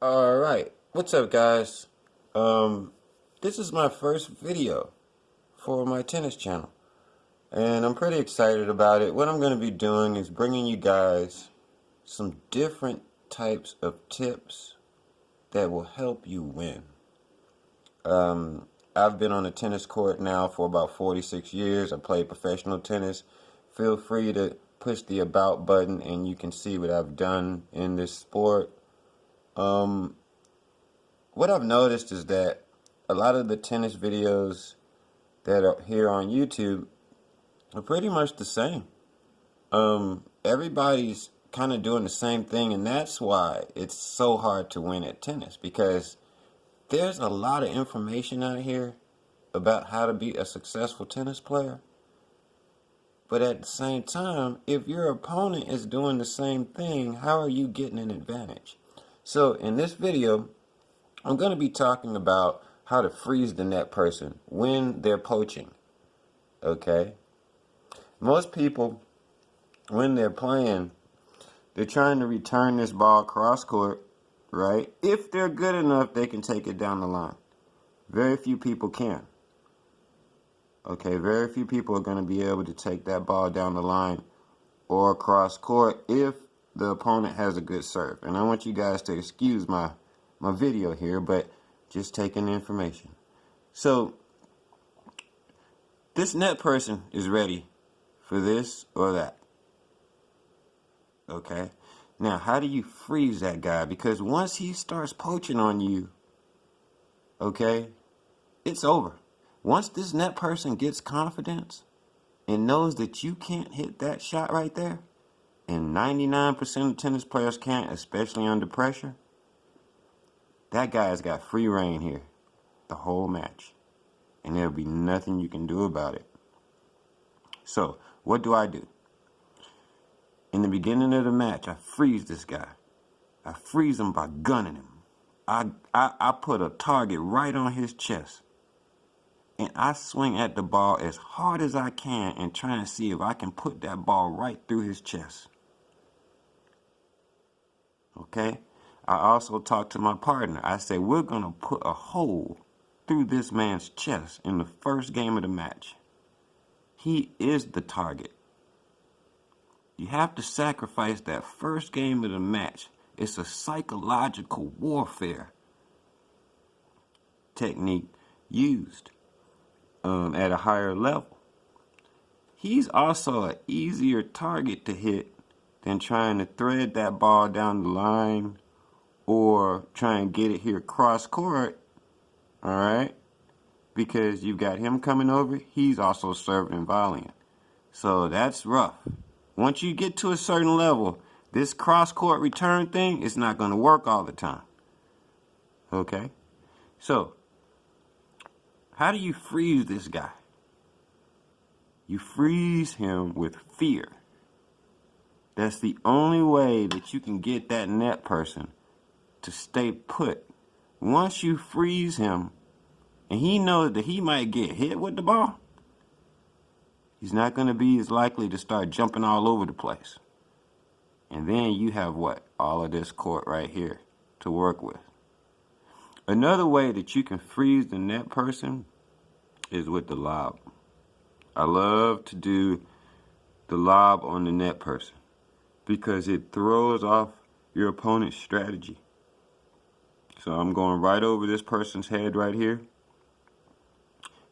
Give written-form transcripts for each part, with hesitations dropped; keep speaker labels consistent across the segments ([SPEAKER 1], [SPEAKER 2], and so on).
[SPEAKER 1] Alright, what's up guys? This is my first video for my tennis channel and I'm pretty excited about it. What I'm going to be doing is bringing you guys some different types of tips that will help you win. I've been on a tennis court now for about 46 years. I played professional tennis. Feel free to push the about button and you can see what I've done in this sport. What I've noticed is that a lot of the tennis videos that are here on YouTube are pretty much the same. Everybody's kind of doing the same thing, and that's why it's so hard to win at tennis, because there's a lot of information out here about how to be a successful tennis player. But at the same time, if your opponent is doing the same thing, how are you getting an advantage? So in this video, I'm going to be talking about how to freeze the net person when they're poaching. Okay? Most people, when they're playing, they're trying to return this ball cross court, right? If they're good enough, they can take it down the line. Very few people can. Okay, very few people are going to be able to take that ball down the line or cross court if the opponent has a good serve. And I want you guys to excuse my video here, but just taking the information. So this net person is ready for this or that. Okay, now how do you freeze that guy? Because once he starts poaching on you, okay, it's over. Once this net person gets confidence and knows that you can't hit that shot right there, and 99% of tennis players can't, especially under pressure, that guy's got free reign here the whole match, and there'll be nothing you can do about it. So, what do I do? In the beginning of the match, I freeze this guy. I freeze him by gunning him. I put a target right on his chest, and I swing at the ball as hard as I can and try and see if I can put that ball right through his chest. Okay? I also talk to my partner. I say, we're going to put a hole through this man's chest in the first game of the match. He is the target. You have to sacrifice that first game of the match. It's a psychological warfare technique used at a higher level. He's also an easier target to hit than trying to thread that ball down the line or try and get it here cross court, all right? Because you've got him coming over, he's also serving and volleying. So that's rough. Once you get to a certain level, this cross court return thing is not going to work all the time. Okay? So, how do you freeze this guy? You freeze him with fear. That's the only way that you can get that net person to stay put. Once you freeze him, and he knows that he might get hit with the ball, he's not going to be as likely to start jumping all over the place. And then you have what? All of this court right here to work with. Another way that you can freeze the net person is with the lob. I love to do the lob on the net person because it throws off your opponent's strategy. So I'm going right over this person's head right here.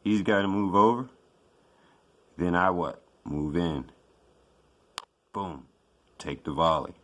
[SPEAKER 1] He's got to move over. Then I what? Move in. Boom. Take the volley.